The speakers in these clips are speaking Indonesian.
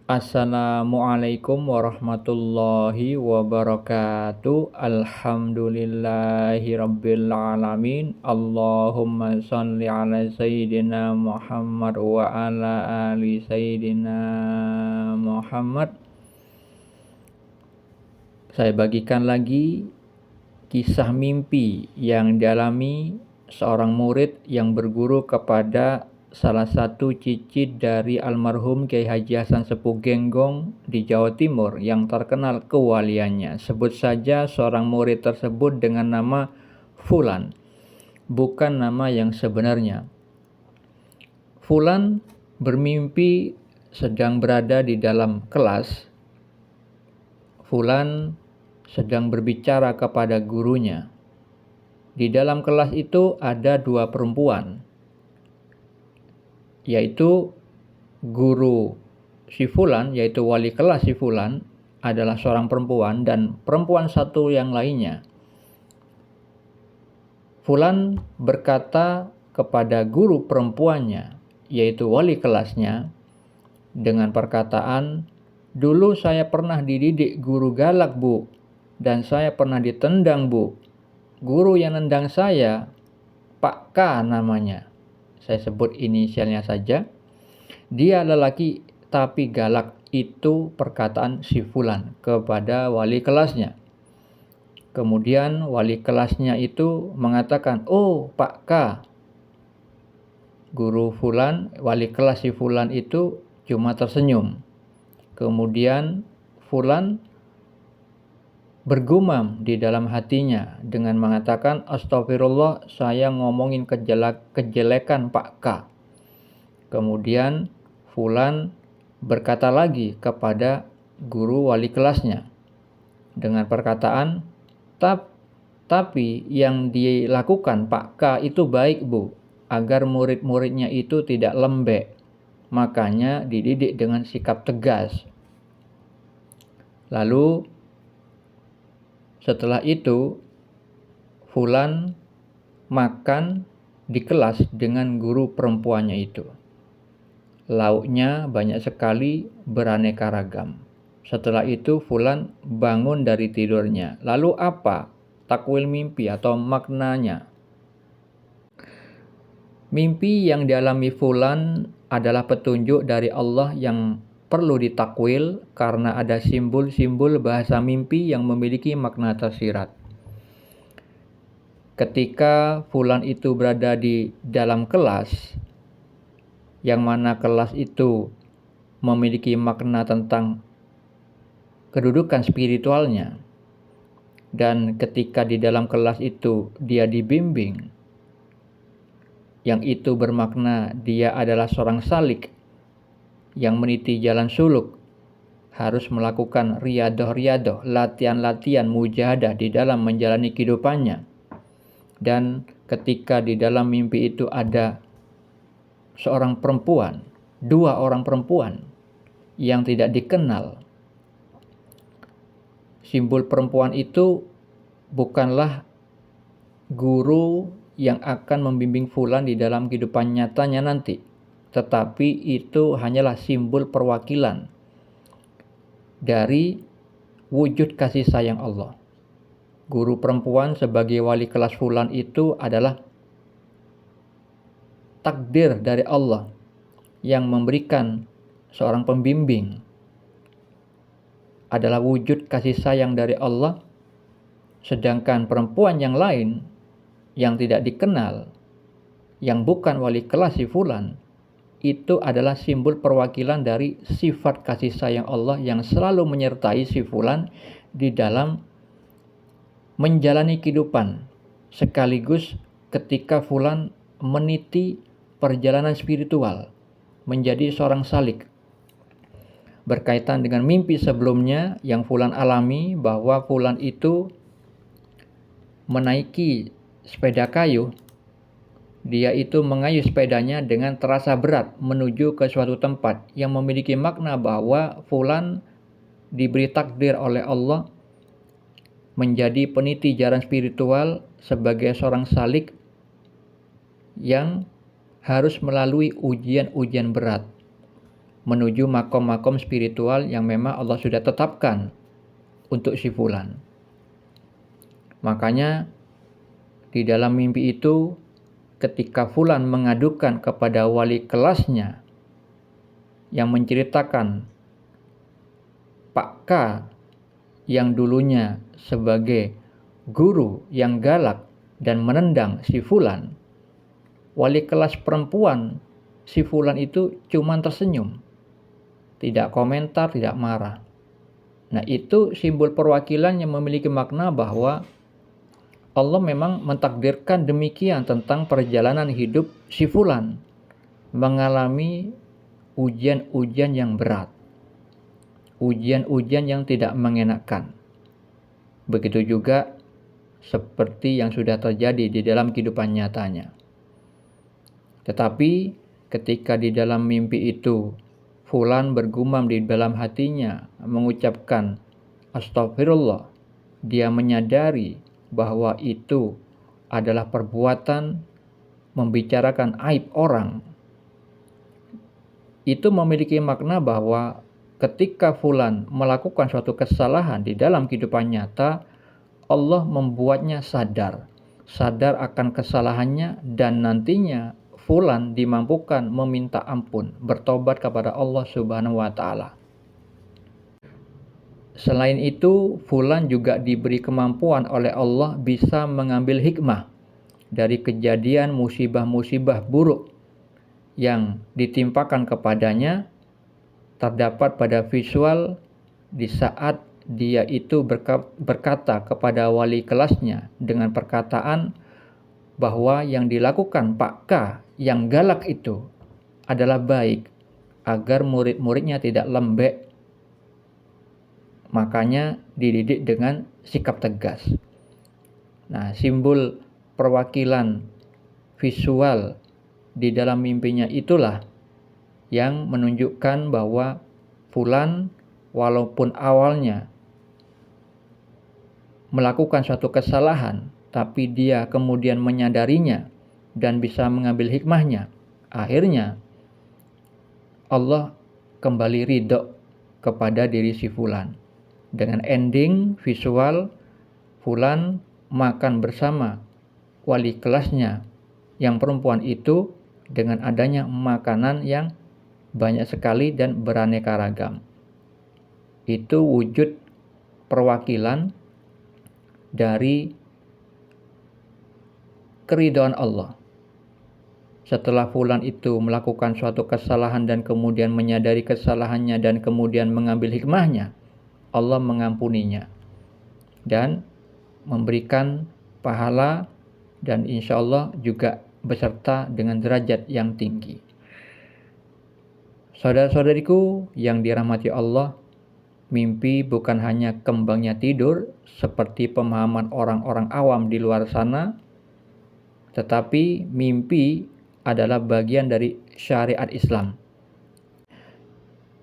Assalamualaikum warahmatullahi wabarakatuh. Alhamdulillahirabbil alamin. Allahumma shalli ala sayyidina Muhammad wa ala ali sayyidina Muhammad. Saya bagikan lagi kisah mimpi yang dialami seorang murid yang berguru kepada salah satu cicit dari almarhum Kiai Haji Hasan Sepuh Genggong di Jawa Timur yang terkenal kewaliannya. Sebut saja seorang murid tersebut dengan nama Fulan, bukan nama yang sebenarnya. Fulan bermimpi sedang berada di dalam kelas. Fulan sedang berbicara kepada gurunya. Di dalam kelas itu ada dua perempuan, yaitu guru si Fulan, yaitu wali kelas si Fulan adalah seorang perempuan dan perempuan satu yang lainnya. Fulan berkata kepada guru perempuannya, yaitu wali kelasnya, dengan perkataan, "Dulu saya pernah dididik guru galak, Bu, dan saya pernah ditendang, Bu. Guru yang nendang saya, Pak K namanya." Saya sebut inisialnya saja. Dia lelaki tapi galak. Itu perkataan si Fulan kepada wali kelasnya. Kemudian wali kelasnya itu mengatakan, "Oh, Pak K." Guru Fulan, wali kelas si Fulan itu cuma tersenyum. Kemudian Fulan bergumam di dalam hatinya dengan mengatakan, "Astagfirullah, saya ngomongin kejelekan Pak K." Kemudian Fulan berkata lagi kepada guru wali kelasnya dengan perkataan, Tapi yang dilakukan Pak K itu baik, Bu, agar murid-muridnya itu tidak lembek. Makanya dididik dengan sikap tegas." Lalu setelah itu, Fulan makan di kelas dengan guru perempuannya itu. Lauknya banyak sekali, beraneka ragam. Setelah itu, Fulan bangun dari tidurnya. Lalu apa takwil mimpi atau maknanya? Mimpi yang dialami Fulan adalah petunjuk dari Allah yang perlu ditakwil karena ada simbol-simbol bahasa mimpi yang memiliki makna tersirat. Ketika Fulan itu berada di dalam kelas, yang mana kelas itu memiliki makna tentang kedudukan spiritualnya, dan ketika di dalam kelas itu dia dibimbing, yang itu bermakna dia adalah seorang salik yang meniti jalan suluk, harus melakukan riadoh-riadoh, latihan-latihan mujahadah di dalam menjalani kehidupannya. Dan ketika di dalam mimpi itu ada seorang perempuan, dua orang perempuan yang tidak dikenal. Simbol perempuan itu bukanlah guru yang akan membimbing Fulan di dalam kehidupan nyatanya nanti, tetapi itu hanyalah simbol perwakilan dari wujud kasih sayang Allah. Guru perempuan sebagai wali kelas Fulan itu adalah takdir dari Allah yang memberikan seorang pembimbing, adalah wujud kasih sayang dari Allah. Sedangkan perempuan yang lain yang tidak dikenal, yang bukan wali kelas si Fulan, itu adalah simbol perwakilan dari sifat kasih sayang Allah yang selalu menyertai si Fulan di dalam menjalani kehidupan, sekaligus ketika Fulan meniti perjalanan spiritual menjadi seorang salik. Berkaitan dengan mimpi sebelumnya yang Fulan alami, bahwa Fulan itu menaiki sepeda kayu. Dia itu mengayuh sepedanya dengan terasa berat menuju ke suatu tempat yang memiliki makna bahwa Fulan diberi takdir oleh Allah menjadi peniti jalan spiritual sebagai seorang salik yang harus melalui ujian-ujian berat. menuju makom-makom spiritual yang memang Allah sudah tetapkan untuk si fulan. Makanya di dalam mimpi itu ketika fulan mengadukan kepada wali kelasnya yang menceritakan Pak K yang dulunya sebagai guru yang galak dan menendang si fulan, wali kelas perempuan si fulan itu cuma tersenyum, tidak komentar, tidak marah. Nah, itu simbol perwakilan yang memiliki makna bahwa Allah memang mentakdirkan demikian tentang perjalanan hidup si fulan, mengalami ujian-ujian yang berat, ujian-ujian yang tidak mengenakan. Begitu juga seperti yang sudah terjadi di dalam kehidupan nyatanya. Tetapi ketika di dalam mimpi itu fulan bergumam di dalam hatinya mengucapkan astagfirullah, dia menyadari bahwa itu adalah perbuatan membicarakan aib orang. Itu memiliki makna bahwa ketika fulan melakukan suatu kesalahan di dalam kehidupan nyata, Allah membuatnya sadar akan kesalahannya, dan nantinya fulan dimampukan meminta ampun, bertobat kepada Allah Subhanahu wa taala. Selain itu, fulan juga diberi kemampuan oleh Allah bisa mengambil hikmah dari kejadian musibah-musibah buruk yang ditimpakan kepadanya. Terdapat pada visual di saat dia itu berkata kepada wali kelasnya dengan perkataan bahwa yang dilakukan Pak K yang galak itu adalah baik agar murid-muridnya tidak lembek. Makanya dididik dengan sikap tegas. Nah, simbol perwakilan visual di dalam mimpinya itulah yang menunjukkan bahwa fulan walaupun awalnya melakukan suatu kesalahan, tapi dia kemudian menyadarinya dan bisa mengambil hikmahnya. Akhirnya Allah kembali ridho kepada diri si fulan. Dengan ending visual fulan makan bersama wali kelasnya yang perempuan itu dengan adanya makanan yang banyak sekali dan beraneka ragam. Itu wujud perwakilan dari keridhaan Allah. Setelah fulan itu melakukan suatu kesalahan dan kemudian menyadari kesalahannya dan kemudian mengambil hikmahnya, Allah mengampuninya dan memberikan pahala dan insya Allah juga beserta dengan derajat yang tinggi. Saudara-saudariku yang dirahmati Allah, mimpi bukan hanya kembangnya tidur seperti pemahaman orang-orang awam di luar sana, tetapi mimpi adalah bagian dari syariat Islam.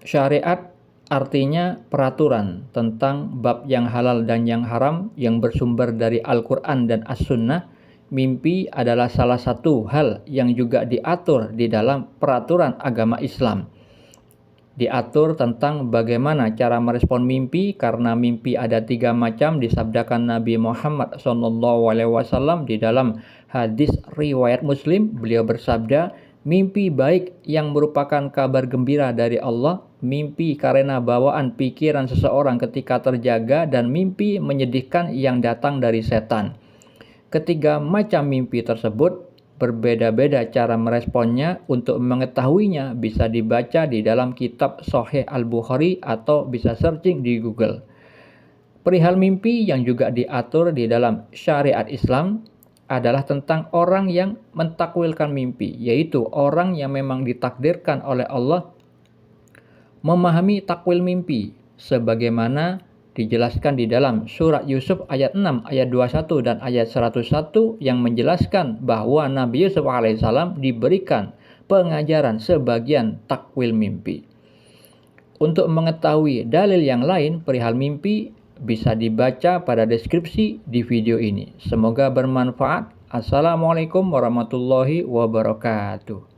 Syariat artinya peraturan tentang bab yang halal dan yang haram yang bersumber dari Al-Quran dan As-Sunnah. Mimpi adalah salah satu hal yang juga diatur di dalam peraturan agama Islam. Diatur tentang bagaimana cara merespon mimpi, karena mimpi ada 3 macam disabdakan Nabi Muhammad SAW di dalam hadis riwayat Muslim. Beliau bersabda, mimpi baik yang merupakan kabar gembira dari Allah, mimpi karena bawaan pikiran seseorang ketika terjaga, dan mimpi menyedihkan yang datang dari setan. Ketiga macam mimpi tersebut berbeda-beda cara meresponnya. Untuk mengetahuinya bisa dibaca di dalam kitab Sahih Al-Bukhari atau bisa searching di Google. Perihal mimpi yang juga diatur di dalam syariat Islam adalah tentang orang yang mentakwilkan mimpi, yaitu orang yang memang ditakdirkan oleh Allah memahami takwil mimpi sebagaimana dijelaskan di dalam surat Yusuf ayat 6, ayat 21 dan ayat 101 yang menjelaskan bahwa Nabi Yusuf alaihissalam diberikan pengajaran sebagian takwil mimpi. Untuk mengetahui dalil yang lain perihal mimpi bisa dibaca pada deskripsi di video ini. Semoga bermanfaat. Assalamualaikum warahmatullahi wabarakatuh.